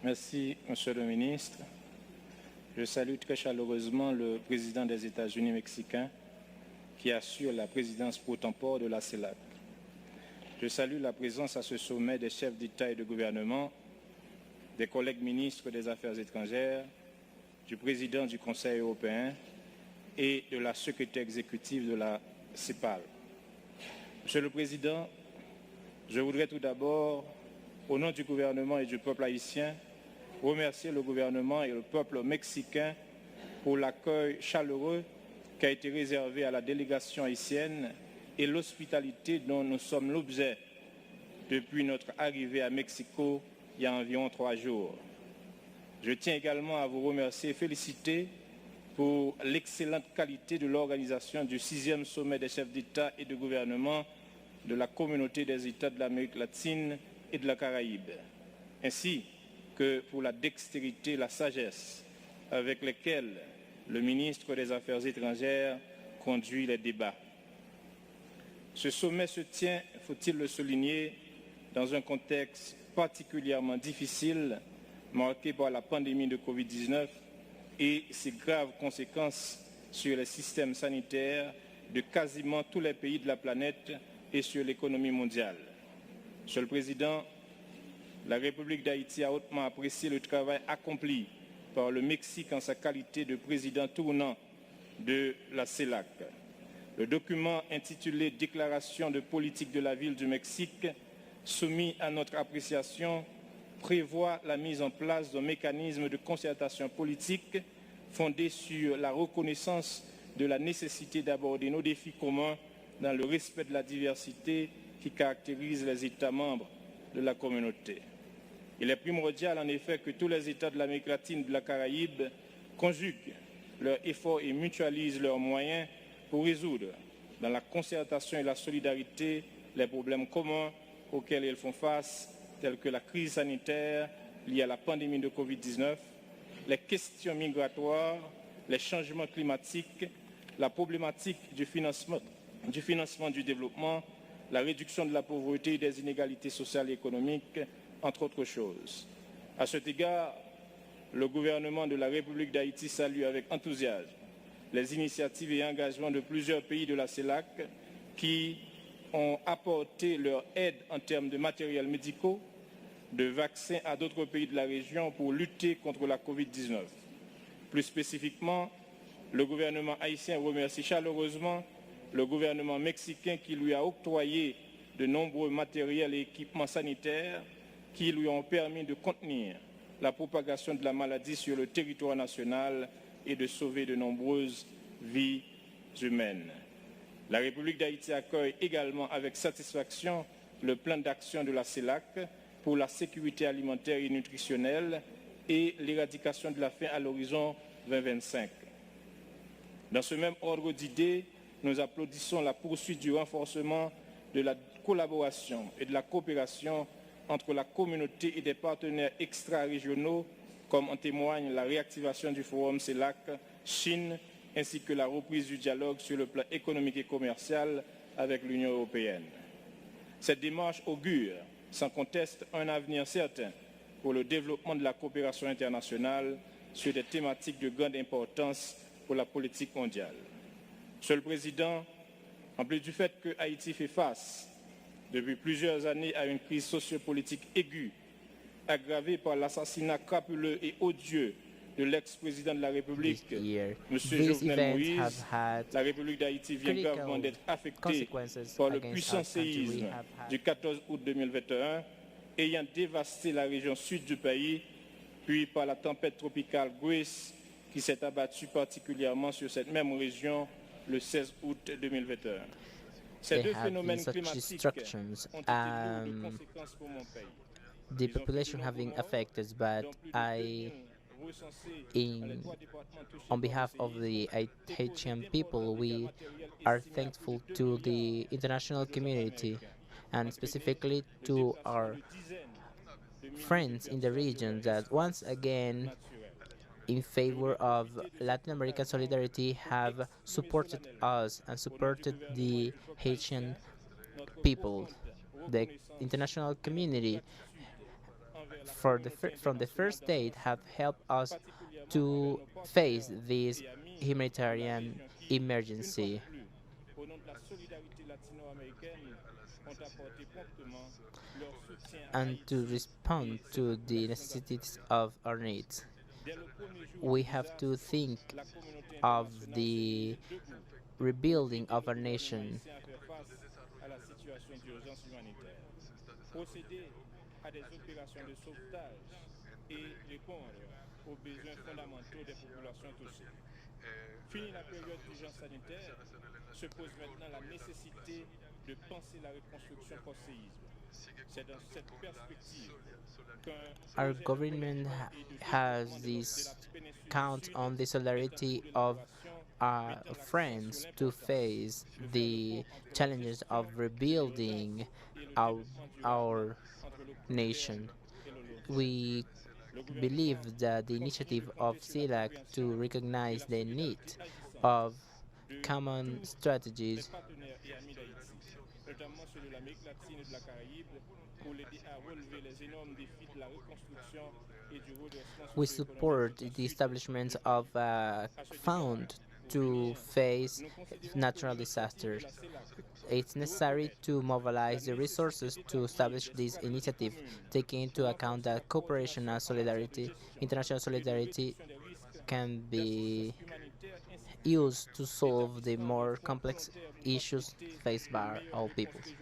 Merci, Monsieur le ministre. Je salue très chaleureusement le président des États-Unis mexicains qui assure la présidence pro tempore de la CELAC. Je salue la présence à ce sommet des chefs d'État et de gouvernement, des collègues ministres des Affaires étrangères, du président du Conseil européen et de la secrétaire exécutive de la CEPAL. Monsieur le Président, je voudrais tout d'abord, au nom du gouvernement et du peuple haïtien, remercier le gouvernement et le peuple mexicain pour l'accueil chaleureux qui a été réservé à la délégation haïtienne et l'hospitalité dont nous sommes l'objet depuis notre arrivée à Mexico il y a environ 3 jours. Je tiens également à vous remercier et féliciter pour l'excellente qualité de l'organisation du 6e sommet des chefs d'État et de gouvernement de la communauté des États de l'Amérique latine et de la Caraïbe, ainsi que pour la dextérité et la sagesse avec lesquelles le ministre des Affaires étrangères conduit les débats. Ce sommet se tient, faut-il le souligner, dans un contexte particulièrement difficile, marqué par la pandémie de Covid-19 et ses graves conséquences sur les systèmes sanitaires de quasiment tous les pays de la planète et sur l'économie mondiale. Monsieur le Président, la République d'Haïti a hautement apprécié le travail accompli par le Mexique en sa qualité de président tournant de la CELAC. Le document intitulé « Déclaration de politique de la ville du Mexique » soumis à notre appréciation prévoit la mise en place d'un mécanisme de concertation politique fondé sur la reconnaissance de la nécessité d'aborder nos défis communs dans le respect de la diversité qui caractérise les États membres de la communauté. Il est primordial en effet que tous les États de l'Amérique latine et de la Caraïbe conjuguent leurs efforts et mutualisent leurs moyens pour résoudre, dans la concertation et la solidarité, les problèmes communs auxquels ils font face, tels que la crise sanitaire liée à la pandémie de Covid-19, les questions migratoires, les changements climatiques, la problématique du financement du développement, la réduction de la pauvreté et des inégalités sociales et économiques, entre autres choses. À cet égard, le gouvernement de la République d'Haïti salue avec enthousiasme les initiatives et engagements de plusieurs pays de la CELAC qui ont apporté leur aide en termes de matériels médicaux, de vaccins à d'autres pays de la région pour lutter contre la Covid-19. Plus spécifiquement, le gouvernement haïtien remercie chaleureusement le gouvernement mexicain qui lui a octroyé de nombreux matériels et équipements sanitaires qui lui ont permis de contenir la propagation de la maladie sur le territoire national et de sauver de nombreuses vies humaines. La République d'Haïti accueille également avec satisfaction le plan d'action de la CELAC pour la sécurité alimentaire et nutritionnelle et l'éradication de la faim à l'horizon 2025. Dans ce même ordre d'idées, nous applaudissons la poursuite du renforcement de la collaboration et de la coopération entre la communauté et des partenaires extra-régionaux, comme en témoigne la réactivation du forum CELAC-Chine, ainsi que la reprise du dialogue sur le plan économique et commercial avec l'Union européenne. Cette démarche augure, sans conteste, un avenir certain pour le développement de la coopération internationale sur des thématiques de grande importance pour la politique mondiale. Monsieur le Président, en plus du fait que Haïti fait face depuis plusieurs années à une crise sociopolitique aiguë, aggravée par l'assassinat crapuleux et odieux de l'ex-président de la République, M. Jovenel Moïse, la République d'Haïti vient gravement d'être affectée par le puissant séisme du 14 août 2021, ayant dévasté la région sud du pays, puis par la tempête tropicale Grace qui s'est abattue particulièrement sur cette même région le 16 août 2021. Ces deux phénomènes climatiques ont été lourdes de conséquences pour mon pays. The population having affected, but on behalf of the Haitian people, we are thankful to the international community and specifically to our friends in the region that once again in favor of Latin American solidarity have supported us and supported the Haitian people. The international community from the first day have helped us to face this humanitarian emergency au nom de la solidarité latino-américaine, ont apporté promptement leur soutien à and to Haïti respond et ses to the populations necessities d'Afrique. of our needs. Dès le premier jour du We have to désastre, think la communauté of internationale s'est the tenue debout pour rebuilding aider of le our gouvernement nation. haïtien à faire face à la situation d'urgence humanitaire, procéder à des opérations de sauvetage et répondre aux besoins fondamentaux des populations touchées. Fini la période d'urgence sanitaire, se pose maintenant la nécessité de penser la reconstruction post-séisme. C'est dans cette perspective qu'un Our projet de government relèvement et de has développement de la this péninsule count sud on the est en solidarity cours of d'élaboration, our mettant l'accent sur friends to l'importance face de faire le the pont entre la challenges of gestion de l'urgence rebuilding et le our, développement durable our entre le court terme nation. et le long terme. We Le gouvernement believe that the continue de initiative of compter sur la CELAC to compréhension et recognize la the need solidarité agissante of de common tous les strategies. partenaires et amis d'Haïti, notamment ceux de l'Amérique latine et de la Caraïbe, pour l'aider à relever les énormes défis de la reconstruction et du redressement We socio-économique support tout en the suite establishment du of pays. a À cet égard, fund pour to finir, face nous considérons que natural l'initiative de disasters. la CELAC It's de necessary reconnaître to la mobilize the nécessité resources to d'établir establish des this stratégies initiative, communes taking into pour account renforcer la that cooperation coordination and en matière de solidarity, gestion international et de solidarity réduction des risques can d'assistance be humanitaire ainsi que used to solve the l'établissement d'un more fonds complex volontaire d'une issues quantité faced de by meilleures all réponses peoples.